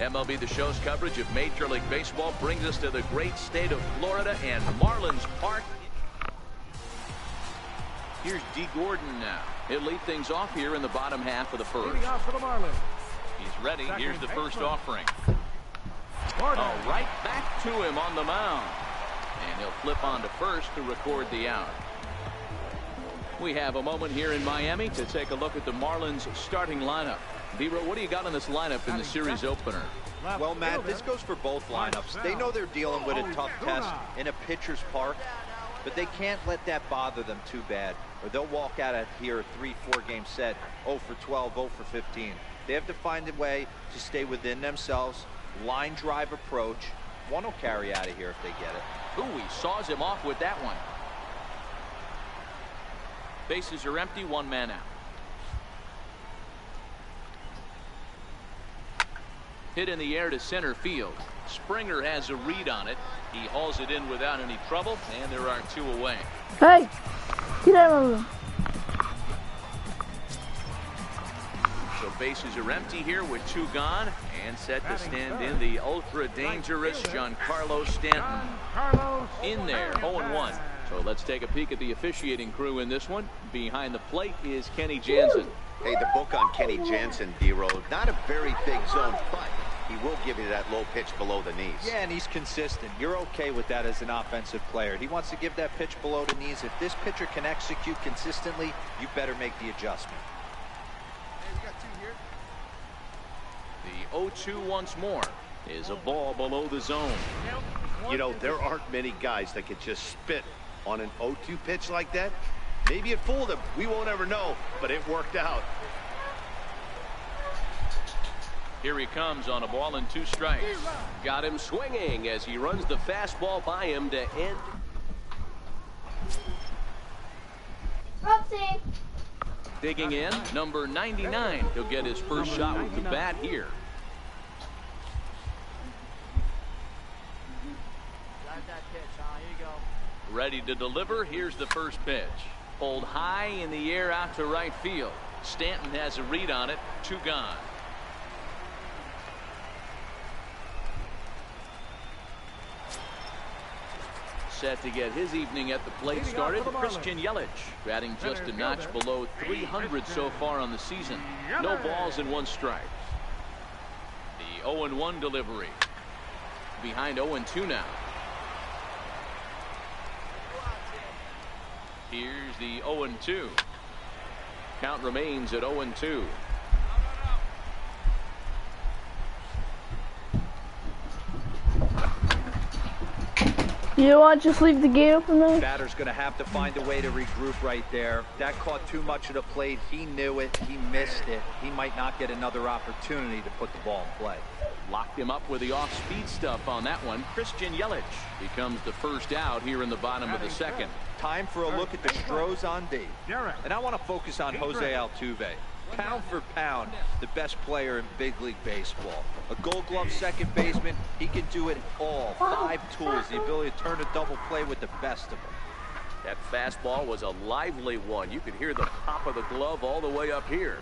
MLB The Show's coverage of Major League Baseball brings us to the great state of Florida and Marlins Park. Here's D. Gordon now. He'll lead things off here in the bottom half of the first. Leading off for the Marlins. He's ready. Second Here's the first baseman. offering. Gordon. Oh, right back to him on the mound. And he'll flip on to first to record the out. We have a moment here in Miami to take a look at the Marlins starting lineup. D-Row, what do you got on this lineup in the series opener? Well, Matt, this goes for both lineups. They know they're dealing with a tough test in a pitcher's park, but they can't let that bother them too bad, or they'll walk out of here a 3-4 game set, 0 for 12, 0 for 15. They have to find a way to stay within themselves, line drive approach. One will carry out of here if they get it. Ooh, he saws him off with that one. Bases are empty, one man out. Hit in the air to center field. Springer has a read on it. He hauls it in without any trouble, and there are two away. Hey, get out of here. So bases are empty here with two gone, and set to stand in the ultra dangerous Giancarlo Stanton. In there, 0-1. So let's take a peek at the officiating crew in this one. Behind the plate is Kenny Jansen. Hey, the book on Kenny Jansen, D-Road, not a very big zone, but he will give you that low pitch below the knees. Yeah, and he's consistent. You're okay with that as an offensive player. He wants to give that pitch below the knees. If this pitcher can execute consistently, you better make the adjustment. The 0-2 once more is a ball below the zone. You know, there aren't many guys that could just spit on an 0-2 pitch like that. Maybe it fooled him. We won't ever know, but it worked out. Here he comes on a ball and two strikes. Got him swinging as he runs the fastball by him to end. Oopsie. Digging in, number 99. He'll get his first shot with the bat here. Ready to deliver. Here's the first pitch. Pulled high in the air out to right field. Stanton has a read on it. Two gone. Set to get his evening at the plate started. Christian Yelich batting just a notch below 300 so far on the season. No balls and one strike. The 0-1 delivery. Behind 0-2 now. Here's the 0-2. Count remains at 0-2. You want to just leave the gate open there? Batter's going to have to find a way to regroup right there. That caught too much of the plate. He knew it. He missed it. He might not get another opportunity to put the ball in play. Locked him up with the off-speed stuff on that one. Christian Yelich becomes the first out here in the bottom of the second. Time for a look at the Stros on D. And I want to focus on Jose Altuve. Pound for pound, the best player in big league baseball. A Gold Glove second baseman, he can do it all. 5 tools, the ability to turn a double play with the best of them. That fastball was a lively one. You could hear the pop of the glove all the way up here.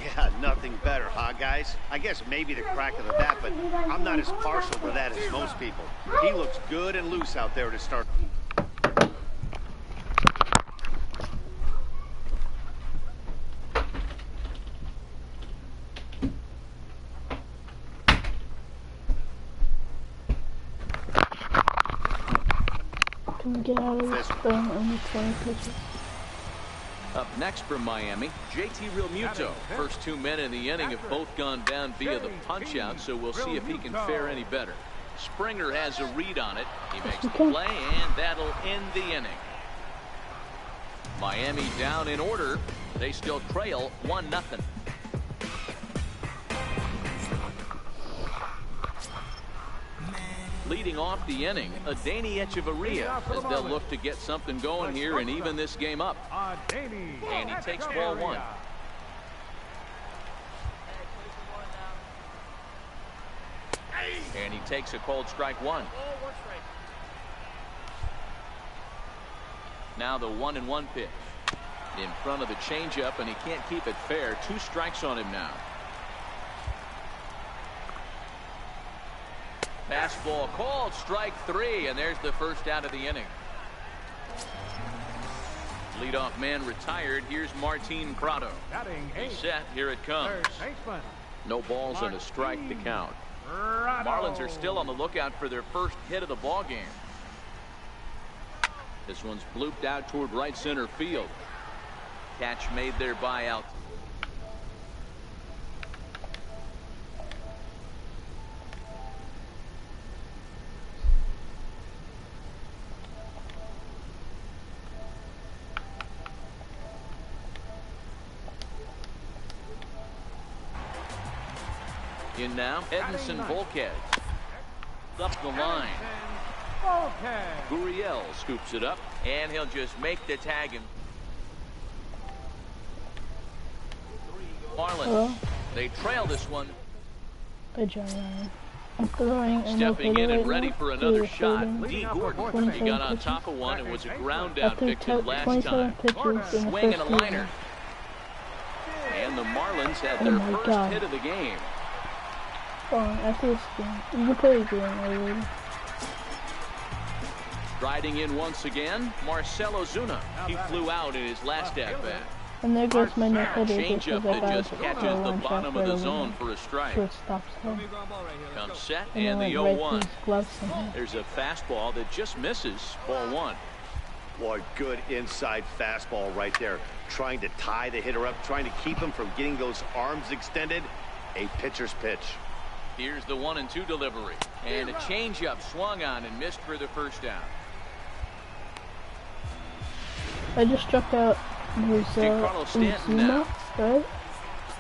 Yeah, nothing better, huh, guys? I guess maybe the crack of the bat, but I'm not as partial to that as most people. He looks good and loose out there to start. Can we get out of this thing and the 20 pitches? Up next from Miami, JT Realmuto. First 2 men in the inning have both gone down via the punch-out, so we'll see if he can fare any better. Springer has a read on it. He makes the play, and that'll end the inning. Miami down in order. They still trail 1-0. Leading off the inning, Adeiny Echeverria, as they'll look to get something going here and even this game up. And he takes ball one. And he takes a cold strike one. Now the 1-1 pitch. In front of the changeup, and he can't keep it fair. 2 strikes on him now. Fastball called, strike 3, and there's the first out of the inning. Leadoff man retired. Here's Martin Prado. Batting He's eighth. set. Here it comes. Third baseman. No balls and a strike to count. Prado. Marlins are still on the lookout for their first hit of the ball game. This one's blooped out toward right center field. Catch made there by out. In now, Edinson Volquez. Up the line. Okay. Gurriel scoops it up, and he'll just make the tag. And Marlins, they trail this one. Good job, Ryan. I'm throwing and Stepping in and ready for another shot. Third. D. Gordon, he got on top of one and was a ground out victim last 27 time. pitches in the Swing and first a liner. inning. And the Marlins had Oh their my first God. hit of the game. Oh, after this game, you can play a game already. Riding in once again, Marcell Ozuna. He flew out in his last at-bat. And there goes my new hitter Change up because I that got just a catches the one shot bottom right of the over zone him. for a strike. Shortstop's head. Comes set And and then the went right 0-1. through his gloves somehow. There's a fastball that just misses. Ball 1. Boy, good inside fastball right there. Trying to tie the hitter up, trying to keep him from getting those arms extended. A pitcher's pitch. Here's the 1-2 delivery. And a changeup swung on and missed for the first down. I just struck out Carlos Stanton now. Uzuma, right?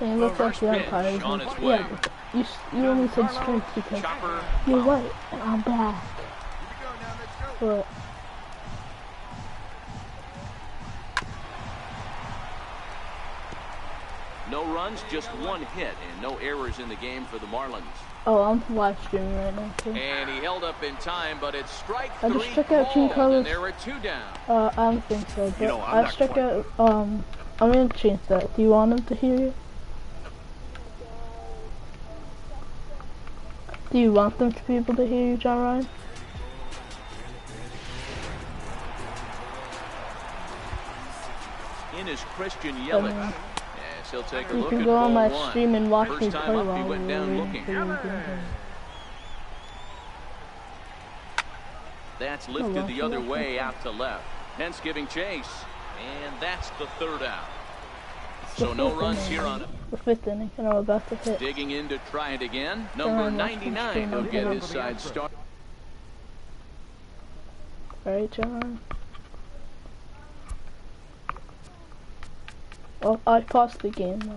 And it looks like the Reverse umpire pitch is on like, its way. yeah, but you only said strike because Chopper. you're white and I'm black. But No runs, just one hit, and no errors in the game for the Marlins. oh, I'm live streaming right now too. And he held up in time, but it's strike I 3 just struck out called, Carlos. and there were 2 down. I don't think so, but know, I'm I not struck quite- out. I'm gonna change that. Do you want him to hear you? Do you want them to be able to hear you, John Ryan? In is Christian Yelich. Yes, he'll take a You look can at go on my ball 1. stream and watch me First play time up, while he went we're down waiting looking. for you to hear him. That's Oh, lifted well, the other that's way okay. out to left. Hence giving chase. And that's the 3rd out. The So no fifth runs inning. here on it. The 5th inning, and I'm about to hit. Digging in to try it again. John Number Ryan, watch me 99 stream will on get the his side start. Right, John Ryan? Oh, I paused the game now.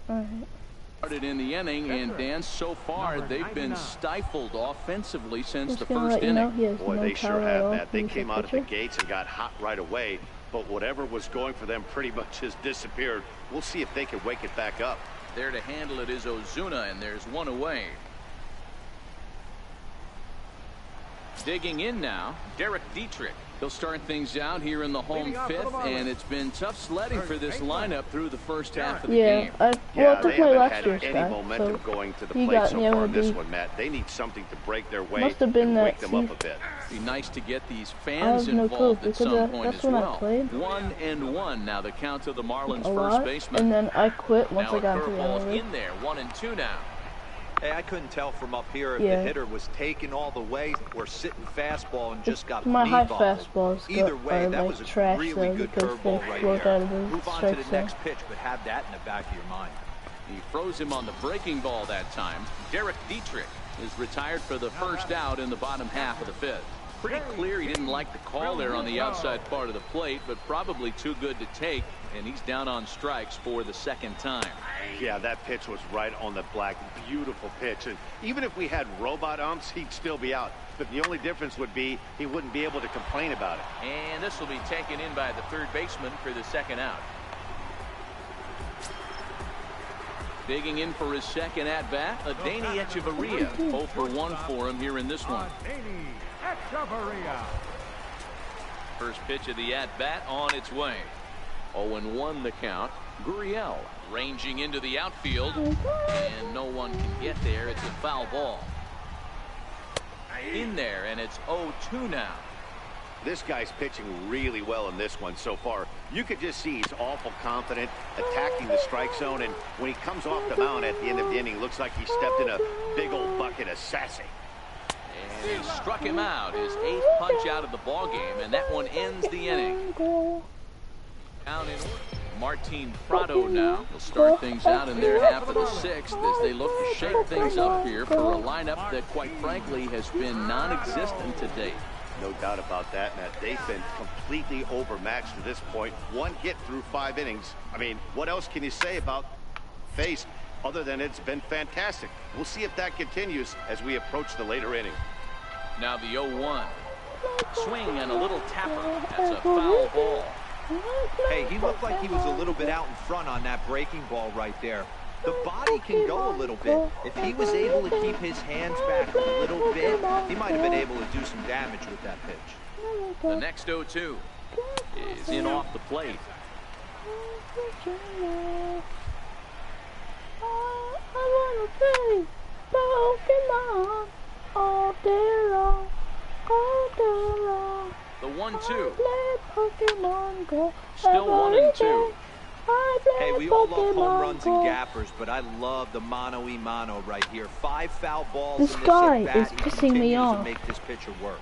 Alright. Started in the inning, and Dan, so far Number they've been 99. stifled offensively since Just the gonna first let you know inning. he has Boy, no they sure power at have all. that. They He's a came out of the pitcher. gates and got hot right away. But whatever was going for them pretty much has disappeared. We'll see if they can wake it back up. There to handle it is Ozuna, and there's one away. Digging in now, Derek Dietrich. He'll start things out here in the home Leading off for the 5th, and Marlins. it's been tough sledding for this lineup through the first half of the Yeah, game. well, Yeah, it they took my haven't last had year's any guy, momentum so going to the he plate got so me far in this MLB. one, Matt. They need something to break their way Must have been and that wake them up season. a bit. Be nice to get these I fans have no clue, involved at because some point that's as when I well. played. 1-1 now the count to the Marlins a first lot, baseman. and then I quit once Now I a got into the curveball's MLB. in there, 1-2 now. Hey, I couldn't tell from up here if Yeah. the hitter was taking all the way or sitting fastball and just got My high knee-balled. fastballs Either way, are that like was a trash really though, good because they curveball right float there. out of the Move on to strike the zone. next pitch, but have that in the back of your mind. He froze him on the breaking ball that time. Derek Dietrich is retired for the first out in the bottom half of the 5th. Pretty clear he didn't like the call there on the outside part of the plate, but probably too good to take, and he's down on strikes for the second time. Yeah, that pitch was right on the black. Beautiful pitch. And even if we had robot umps, he'd still be out. But the only difference would be he wouldn't be able to complain about it. And this will be taken in by the third baseman for the second out. Digging in for his second at-bat, Adeiny Echeverria. 0 for 1 for him here in this one. First pitch of the at-bat on its way. 0-1 the count. Gurriel ranging into the outfield, and no one can get there. It's a foul ball. In there, and it's 0-2 now. This guy's pitching really well in this one so far. You could just see he's awful confident, attacking the strike zone, and when he comes off the mound at the end of the inning, looks like he stepped in a big old bucket of sassy. And he struck him out, his 8th punch out of the ball game, and that one ends the inning. Down in Martin Prado now will start things out in their half of the 6th as they look to shake things up here for a lineup that, quite frankly, has been non-existent to date. No doubt about that, Matt. They've been completely overmatched to this point. 1 hit through 5 innings. I mean, what else can you say about Face other than it's been fantastic? We'll see if that continues as we approach the later inning. Now the 0-1. Swing and a little tapper. That's a foul ball. Hey, he looked like he was a little bit out in front on that breaking ball right there. The body can go a little bit. If he was able to keep his hands back a little bit, he might have been able to do some damage with that pitch. The next 0-2 is in off the plate. I wanna play Pokemon all day long, all day long. The 1-2. Play Pokemon Go. Still 1-2. Hey, we all love home runs and gappers, but I love the mano-y-mano right here. 5 foul balls. This guy is pissing me off. To make this pitcher work.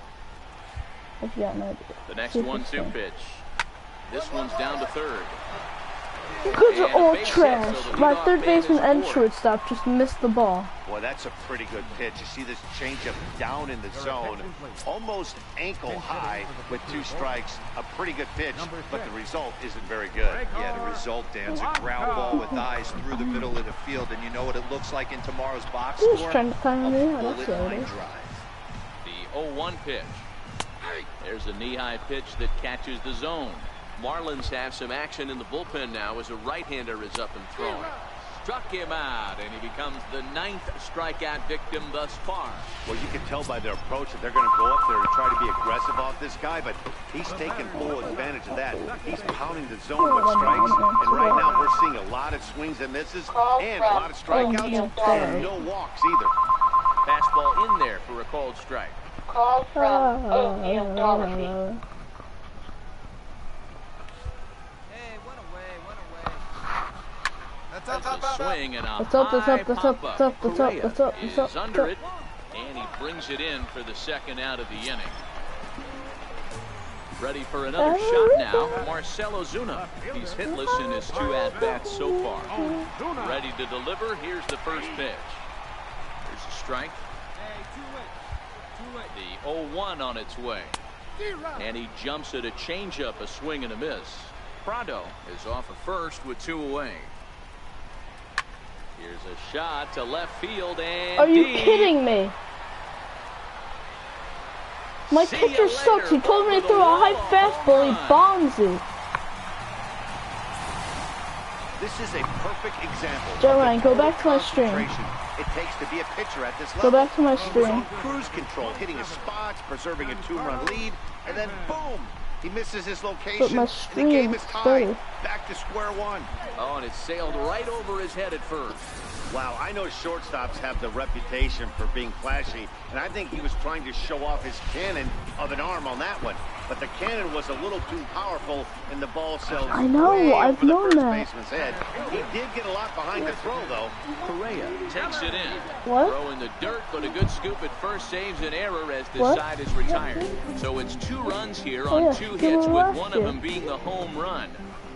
I've got no idea. The next 1-2 pitch. This one's down to third. You guys are all trash. My third baseman and shortstop just missed the ball. Boy, that's a pretty good pitch. You see this changeup down in the zone, almost ankle high with 2 strikes. A pretty good pitch, but the result isn't very good. Yeah, the result, Dan's a ground ball with eyes through the middle of the field, and you know what it looks like in tomorrow's box He's score? trying to find me out. Bullet That's what it line is. drive. The 0-1 pitch. There's a knee-high pitch that catches the zone. Marlins have some action in the bullpen now as a right-hander is up and thrown. Struck him out, and he becomes the 9th strikeout victim thus far. Well, you can tell by their approach that they're going to go up there and try to be aggressive off this guy, but he's taking full advantage of that. He's pounding the zone with strikes, and right now we're seeing a lot of swings and misses and a lot of strikeouts and no walks either. Fastball in there for a called strike. Call from Oatmeal Dollar. That's a swing and a That's up, that's up, high that's up, pop-up. that's up, that's up, Correa that's up, that's is up, under that's it, and he brings it in for the second out of the inning. Ready for another shot now, Marcell Ozuna. He's hitless in his 2 at-bats so far. Ready to deliver. Here's the first pitch. Here's a strike. The 0-1 on its way. And he jumps at a changeup, a swing and a miss. Prado is off of first with 2 away. Here's a shot to left field and Are you deep. kidding me? My See pitcher you sucks. He later, told me to over the throw a high wall. fastball. He bombs it. This is a perfect example. Joe of the Ryan, go total back to my stream. concentration it takes to be a pitcher at this Go level. back to my He's stream. on cruise control, hitting his spots, preserving a 2-run lead, and then boom, he misses his location. But my The stream game is is tied. better. Back to square one. Oh, and it sailed right over his head at first. Wow, I know shortstops have the reputation for being flashy, and I think he was trying to show off his cannon of an arm on that one. But the cannon was a little too powerful, and the ball sailed I know, way I've over the known first that. baseman's head. He did get a lot behind the throw, though. Correa takes it in. What? Throw in the dirt, but a good scoop at first saves an error as the What? side is retired. So it's 2 runs here Oh, on yeah, 2 give hits, him with last one year. of them being the home run.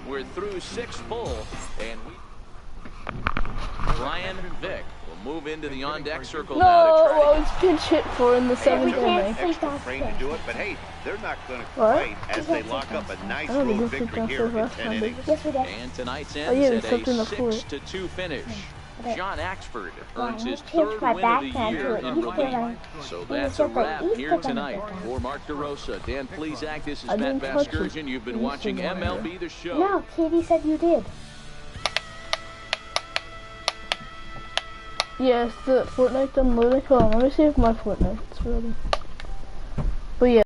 We're through 6 full, and Brian Vick will move into the on-deck circle No, now to I try to was pinch hit for in the seventh inning. Extra frame to do it, but hey, they're not going to What? complain as they lock up a nice I don't road think we victory took here in last 10 time, innings. Yes, we did. And tonight's yeah, ends we at took in the a fourth. 6-2 finish. John Axford earns I his changed third my win of the background year to in an Easter relief. bunny. So that's a said the wrap Easter here bunny tonight. background. For Mark DeRosa, Dan Plesac, this is I Matt didn't touch it. Vasgersian. You've been Easter watching bunny. MLB The Show. No, Katie said you did. Yes, the Fortnite done loading. Hold on, let me see if my Fortnite's ready. But yeah.